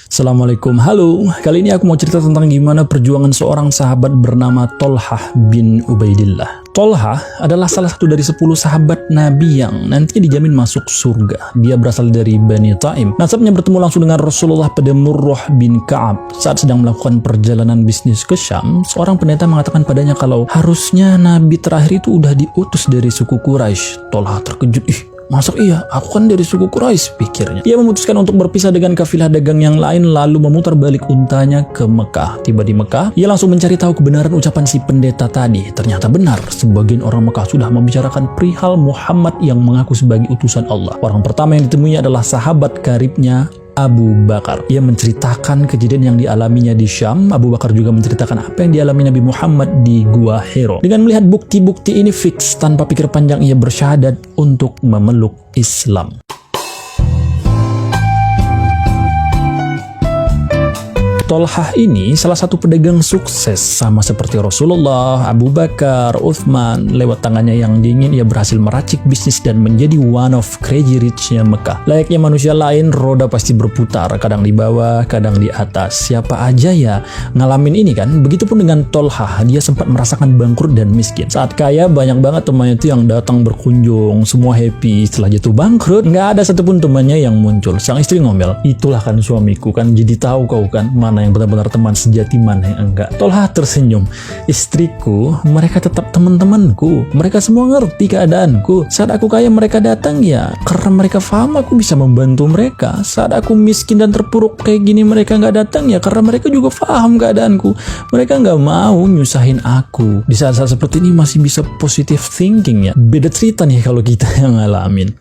Assalamualaikum, halo. Kali ini aku mau cerita tentang gimana perjuangan seorang sahabat bernama Thalhah bin Ubaidillah. Thalhah adalah salah satu dari 10 sahabat Nabi yang nantinya dijamin masuk surga. Dia berasal dari Bani Taim. Nasabnya bertemu langsung dengan Rasulullah pada Murrah bin Ka'ab. Saat sedang melakukan perjalanan bisnis ke Syam, seorang pendeta mengatakan padanya kalau harusnya Nabi terakhir itu udah diutus dari suku Quraisy. Thalhah terkejut, masa iya? Aku kan dari suku Quraisy, pikirnya. Ia memutuskan untuk berpisah dengan kafilah dagang yang lain lalu memutar balik untanya ke Mekah. Tiba di Mekah, ia langsung mencari tahu kebenaran ucapan si pendeta tadi. Ternyata benar, sebagian orang Mekah sudah membicarakan perihal Muhammad yang mengaku sebagai utusan Allah. Orang pertama yang ditemui adalah sahabat karibnya Abu Bakar. Ia menceritakan kejadian yang dialaminya di Syam. Abu Bakar juga menceritakan apa yang dialami Nabi Muhammad di Gua Hiro. Dengan melihat bukti-bukti ini fix, tanpa pikir panjang ia bersyahadat untuk memeluk Islam. Thalhah ini salah satu pedagang sukses, sama seperti Rasulullah, Abu Bakar, Uthman. Lewat tangannya yang dingin ia berhasil meracik bisnis dan menjadi one of crazy rich-nya Mekah. Layaknya manusia lain, roda pasti berputar, kadang di bawah, kadang di atas. Siapa aja ya ngalamin ini kan? Begitupun dengan Thalhah, dia sempat merasakan bangkrut dan miskin. Saat kaya banyak banget temannya itu yang datang berkunjung, semua happy. Setelah jatuh bangkrut, nggak ada satupun temannya yang muncul. Sang istri ngomel, itulah kan suamiku kan, jadi tahu kau kan mana yang benar-benar teman sejati, mana yang enggak. Thalhah tersenyum, istriku, mereka tetap teman-temanku, mereka semua ngerti keadaanku. Saat aku kaya mereka datang ya karena mereka paham aku bisa membantu mereka. Saat aku miskin dan terpuruk kayak gini mereka nggak datang ya karena mereka juga paham keadaanku. Mereka nggak mau nyusahin aku. Di saat-saat seperti ini masih bisa positive thinking ya. Beda cerita nih kalau kita yang ngalamin.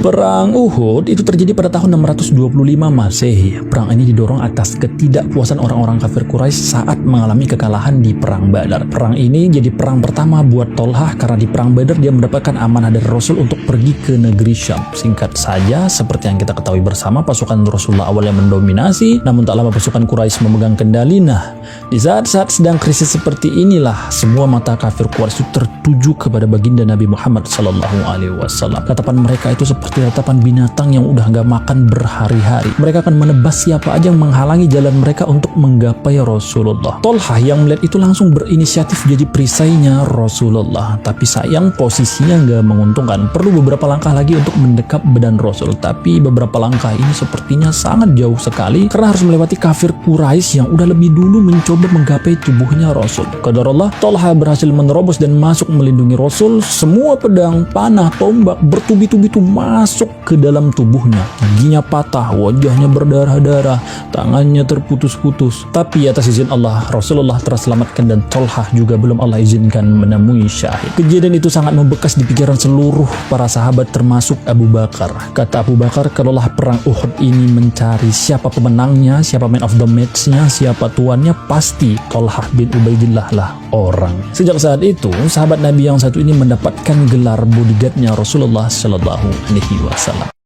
Perang Uhud itu terjadi pada tahun 625 Masehi. Perang ini didorong atas ketidakpuasan orang-orang kafir Quraisy saat mengalami kekalahan di Perang Badar. Perang ini jadi perang pertama buat Thalhah karena di Perang Badar dia mendapatkan amanah dari Rasul untuk pergi ke negeri Syam. Singkat saja, seperti yang kita ketahui bersama, pasukan Rasulullah awalnya mendominasi, namun tak lama pasukan Quraisy memegang kendali. Nah, di saat-saat sedang krisis seperti inilah semua mata kafir Quraisy tertuju kepada baginda Nabi Muhammad SAW. Tatapan mereka itu seperti tatapan binatang yang udah gak makan berhari-hari. Mereka akan menebas siapa aja yang menghalangi jalan mereka untuk menggapai Rasulullah. Thalhah yang melihat itu langsung berinisiatif jadi perisainya Rasulullah. Tapi sayang posisinya gak menguntungkan. Perlu beberapa langkah lagi untuk mendekap badan Rasul. Tapi beberapa langkah ini sepertinya sangat jauh sekali karena harus melewati kafir Quraisy yang udah lebih dulu mencoba menggapai tubuhnya Rasul. Qadarullah, Thalhah berhasil menerobos dan masuk melindungi Rasul. Semua pedang, panah, tombak bertubi-tubi itu masuk ke dalam tubuhnya. Giginya patah, wajahnya berdarah-darah, tangannya terputus-putus. Tapi atas izin Allah, Rasulullah terselamatkan dan Thalhah juga belum Allah izinkan menemui syahid. Kejadian itu sangat membekas di pikiran seluruh para sahabat termasuk Abu Bakar. Kata Abu Bakar, kalaulah perang Uhud ini mencari siapa pemenangnya, siapa man of the match-nya, siapa tuannya, pasti Thalhah bin Ubaidillah lah orang. Sejak saat itu, sahabat Nabi yang satu ini mendapatkan gelar bodyguard-nya Rasulullah SAW.